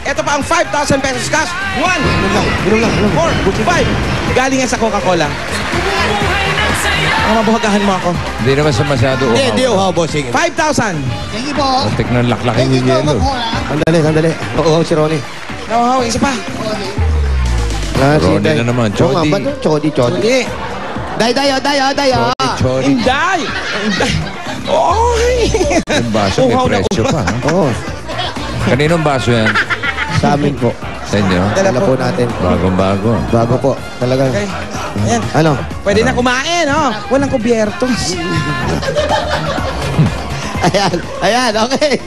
Ito pa ang 5,000 pesos cash. 1, 2, 3, 4, 5. Galing yan sa Coca-Cola. Mabuhagahan mo ako. Hindi naman sa masyado uhaw. Hindi uhaw, bossing. 5,000. Thank you po. Muntik na laklakin yung yelo. Sandali. Oo, si Ronnie. Nauhaw, isa pa. Ronnie na naman. Chodi. Chodi. Hindi. Dayo. Chodi. Inday. Oy. Yung baso may Uhaw na presyo uhaw. pa. Ha? Oo. Kaninong baso yan? Sa amin po. Sa inyo? Dala po natin. Bagong-bago. Bago po. Talaga. Okay. Ayan. Ano? Pwede na kumain, oh. Walang kubyerto. Ayan, okay.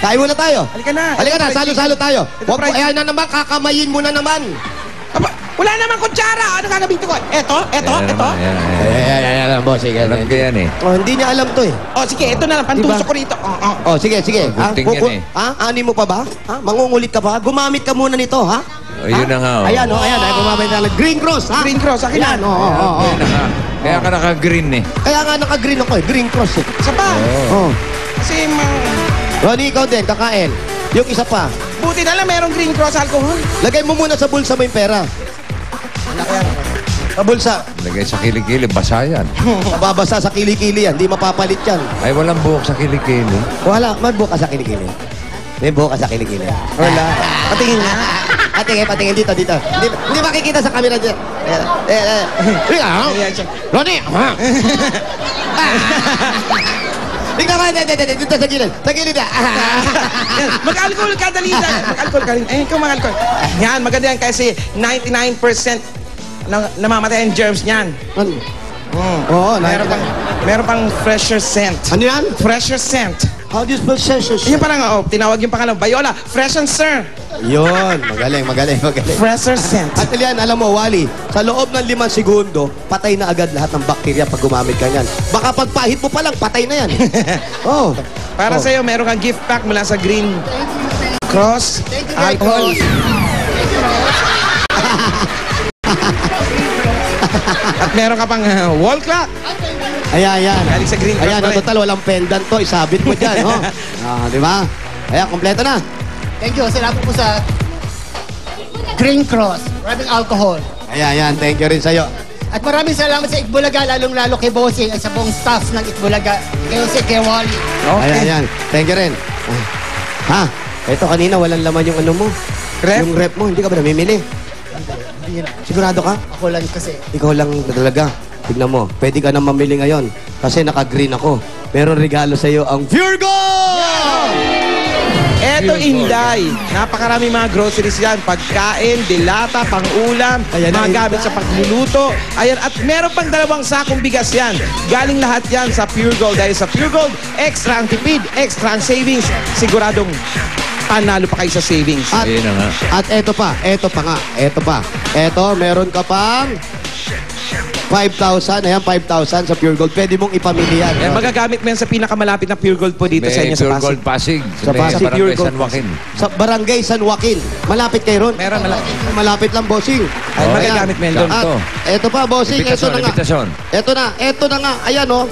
Kain muna tayo. Halika na. Halika na, salo-salo tayo. Ito, Huwag po, ayan na naman, kakamayin mo na naman. Aba, wala namang kutsara. Ano gagawin ko? Ito. Ayan, bossing. Alam ko yan eh. Oh, hindi niya alam to eh. Oh, sige, ito na lang. Pantusok ko rito. Oh, sige. Gunting yan eh. Ani mo pa ba? Ha? Mangungulit ka pa? Gumamit ka muna nito, ha? Yun na nga. Ayan, ay gumamit na lang. Green cross, ha? Green cross, akin Ayan, na. oo. Yun na nga. Kaya ka naka-green eh. Kaya nga naka-green ako eh. Green cross eh. Isa pa. Oh. Kasi, Ronnie, ikaw din, kakain. Yung isa pa. buti na lang merong green cross alcohol. Lagay mo muna sa bulsa mo yung pera. Sa bulsa. Lagay sa kilikili. Basa yan. Babasa sa kilikili yan. Di mapapalit yan. Ay, walang buhok sa kilikili. Wala. May buka sa kilikili. May buka sa kilikili. Wala. Patingin nga. Patingin dito. Hindi makikita sa camera dito. Ayan siya. Ronnie! Tingnan ka, dito sa gilid. Sa gilid na. Yan, mag-alcohol ka, dali. Mag-alcohol ka rin. Eh, ikaw mag-alcohol. Yan, maganda yan kasi 99% namamatay ang germs niyan. Oo, Meron pang fresher scent. Ano yan? Fresher scent. How do you spell session? Yun parang, tinawag yung pangalan. Viola, fresh and sir. Yun, magaling. Fresher scent. At yan, alam mo, Wally, sa loob ng 5 segundo, patay na agad lahat ng bakterya pag gumamit ka niyan. Baka pagpahit mo pa lang, patay na yan. Oh. Para sa'yo, meron kang gift pack mula sa Green Cross Alcohol. At meron ka pang wall clock. Ayan. Galing sa Green Cross. Ayan, total, walang pendant to. Isabit mo dyan, oh. Di ba? Ayan, kompleto na. Thank you. Salamat po sa Green Cross. Maraming alcohol. Ayan. Thank you rin sa'yo. At maraming salamat sa Itbulaga, lalong-lalo kay Bossing at sa buong staff ng Itbulaga. Kay Wally. Okay. Ayan. Thank you rin. Ha? Ito kanina, walang laman yung ano mo. Rep? Yung rep mo, hindi ka ba namimili? Sigurado ka? Ako lang kasi. Ikaw lang talaga. Tignan mo, pwede ka na mamili ngayon. Kasi naka-green ako. Meron regalo sa'yo ang Pure Gold! Eto, Inday. Napakarami mga groceries yan. Pagkain, dilata, pang-ulam, Ayan na, mga gamit sa pagluluto. Ayan, at meron pang 2 sakong bigas yan. Galing lahat yan sa Pure Gold. Dahil sa Pure Gold, extra ang tipid, extra ang savings. Siguradong panalo pa kayo sa savings. Ayun na nga. At eto pa nga. Eto, meron ka pang 5,000. Ayan, 5,000 sa Pure Gold. Pwede mong ipamili yan. Ayan, magagamit mo yan sa pinakamalapit na Pure Gold po dito sa May inyo sa Pure Pasig. Gold Pasig. Sa Pasig, Barangay Pure Gold San Joaquin. Sa Barangay San Joaquin. Malapit kayo ron? Meron, malapit. Malapit lang, bossing. Ay, magagamit mo yan doon. At eto pa, bossing. Eto na nga. Imbitasyon. Eto na nga. Ayan, oh.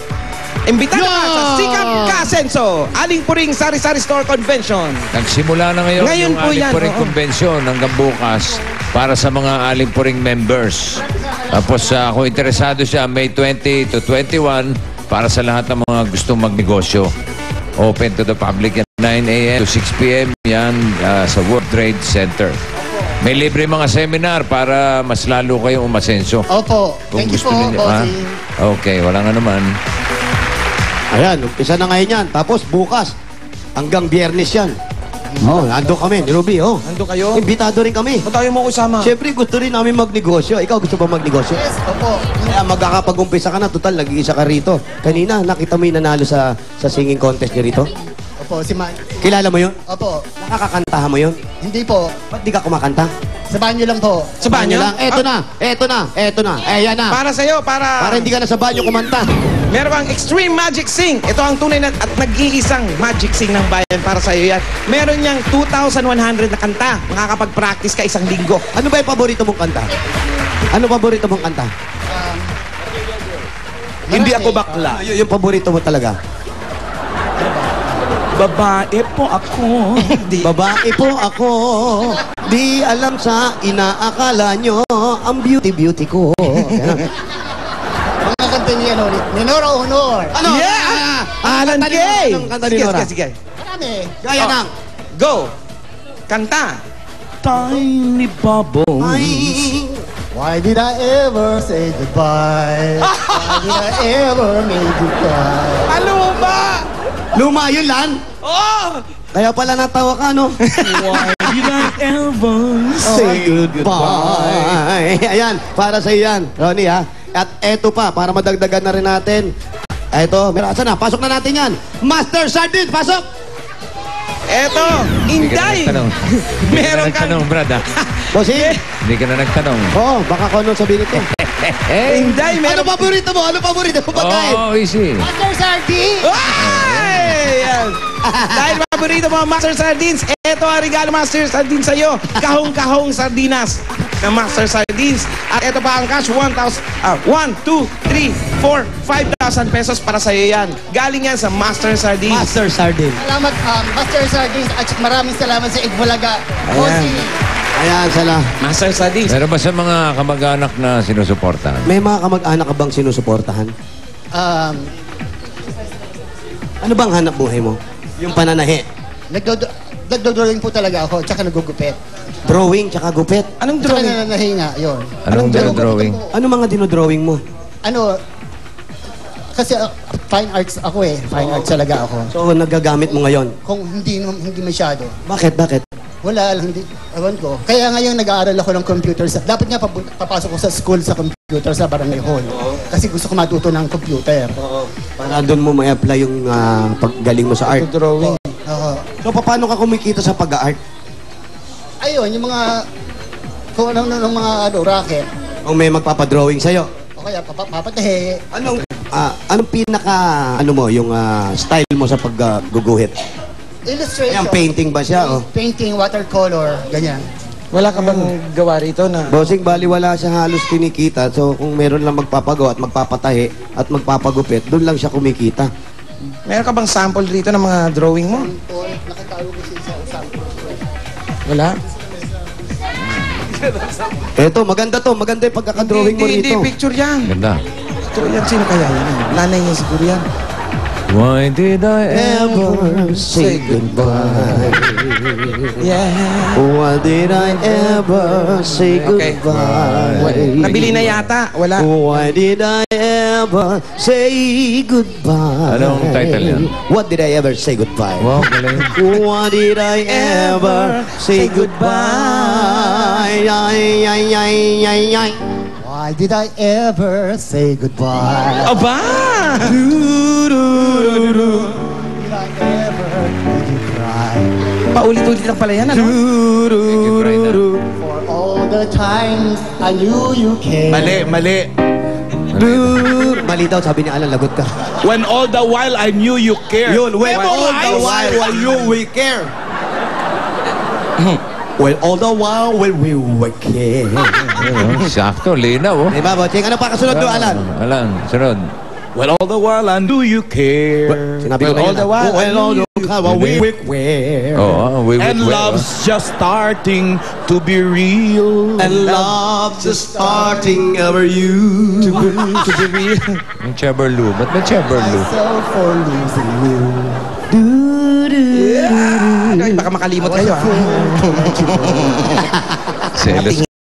Imbita na sa Yo! Sikap Kasenso, Aling Puring Sari-Sari Store Convention. Nagsimula na ngayon Ngayon yung po yan, Aling-Puring oo. Convention hanggang bukas para sa mga Aling-Puring members. Tapos kung interesado siya, May 20 to 21 para sa lahat ng mga gustong magnegosyo. Open to the public at 9 a.m. to 6 p.m. Yan sa World Trade Center. May libre mga seminar para mas lalo kayong umasenso. Opo. Kung Thank you gusto po, ninyo, ha? Bossing. Okay, wala nga naman. Ayan, umpisa na ngayon yan. Tapos bukas, hanggang Biyernes yan. Oh, ando kami, ni Ruby, oh. Nandun kayo? Imbitado rin kami. Kung tayo mo ko sama. Siyempre, gusto rin namin magnegosyo. Ikaw, gusto ba magnegosyo? Yes, opo. Kaya magkakapag-umpisa ka na, total, nag-iisa ka rito. Kanina, nakita mo yung nanalo sa singing contest niyo rito? Opo, si Man. Kilala mo yun? Opo. Nakakakantahan mo yun? Hindi po. Ba't di ka kumakanta? Sa banyo lang po. Sa banyo? lang. Eto na. Ayan na. Para sa'yo, Para hindi ka na sa banyo kumanta. meron kang Extreme Magic Sing. Ito ang tunay na at nag-iisang Magic Sing ng bayan para sa'yo yan. Meron niyang 2,100 na kanta. Makakapag-practice ka 1 linggo. Ano ba yung paborito mong kanta? Ano paborito mong kanta? Hindi ako bakla. Yung paborito mo talaga? Babae po ako. Babae po ako. Di alam sa inaakala nyo ang beauty ko. Ganon. Mga kanta niya, ano, ni Nora Honor. Ano? Yeah! Alan Kanta ni Kay! Nora. Anong kanta ni Sige, Nora? sige, sige. Marami. Gaya Oh. ng... Go! Kanta! Tiny bubble. Ay, Why did I ever say goodbye? Why did I ever make you cry? Ano ba? luma yun, Lan. Oh! Kaya pala natawa ka, no? Why did I ever Say goodbye. Ayan, para sa iyan, Ronnie, ha? At eto pa, para madagdagan na rin natin. Eto, merasa na. Pasok na natin yan. Master Sardine, pasok! Eto, Hindi ka na Inday! nagtanong. Hindi ka na Meron kang... nagtanong, Brad, ha? Bossing? Hindi ka na nagtanong. Oo, baka kung anong sabihin ito. Inday, Ano meron... paborito mo? Ano paborito mo pagkain? Oh, easy. Master Sardine! Ay! Yan. Dahil paborito mo ang Master Sardines, eto ang regalo Master Sardines sa'yo. Kahong-kahong sardinas ng Master Sardines. At eto pa ang cash, 1, 2, 3, 4, 5,000 pesos para sa'yo yan. Galing yan sa Master Sardines. Master Sardine. Salamat, Master Sardines, at maraming salamat sa Igbulaga. Bossing. Ayan, sala. Master Sardines. Meron ba sa mga kamag-anak na sinusuportahan? May mga kamag-anak ka bang sinusuportahan? Um, Ano bang hanap buhay mo? Yung pananahi. Nagdodrawing po talaga ako, tsaka nagugupit. Drawing, tsaka gupit. Anong Tsaka drawing? nananahinga, yun. Anong drawing? Ano mga dinodrawing mo? Ano, kasi fine arts ako eh. Fine arts talaga ako. So, nagagamit mo ngayon? Kung hindi masyado. Bakit? Wala, hindi, ewan ko. Kaya ngayon nag-aaral ako ng computer. Dapat nga papasok ko sa school sa computer sa Barangay Hall. Kasi gusto ko matuto ng computer. Para doon mo may apply yung paggaling mo sa art. Drawing. Oo. So, paano ka kumikita sa pag-art? Ayun, yung mga, kung ano mga racket. Kung may magpapadrawing sa'yo? O kaya papatahe. Anong pinaka, yung style mo sa pagguguhit? Illustration. Ayan, painting ba siya? Oh. Painting, watercolor, ganyan. Wala ka bang gawa rito na... Bossing, bali wala siya halos kinikita. So, kung meron lang magpapagawa at magpapatahi at magpapagupit, doon lang siya kumikita. Meron ka bang sample rito ng mga drawing mo? Nakatago ko siya sa sample. Wala? Eto, maganda to. Maganda yung pagkakadrawing mo Hindi, rito. picture yan. Ganda. Picture yan. Sino kaya yan? Nanay niya siguro yan. Why did I Ever say goodbye. Yeah. Why did I ever say Okay. goodbye? Nabili na yata. Wala. Why did I ever say goodbye? Anong title yan? What did I ever say goodbye? Wow, galing. Why did I ever say goodbye? Ay, ay, ay, ay, ay. Why did I ever say goodbye? Aba! Did I ever make you cry? Paulit-ulit lang pala yan, ano? For all the times I knew you cared. Mali. Mali daw, sabi ni Alan, lagot ka. When all the while I knew you cared. Yun, when all the while you will care. Well, all the while will we care. Sakto, linaw, oh. Diba, Bocheng? Ano pa kasunod doon, Alan? Alan, sunod. Well, all the while I knew you care. Sinabi ko na all yun. the while I Well, all knew the you while we will care. Oh, And love's just starting to be real. And love's just starting over you. to be real. Yung Cheberlu. Ba't may Cheberlu? Myself for losing you. Baka makalimot kayo, ha? Selos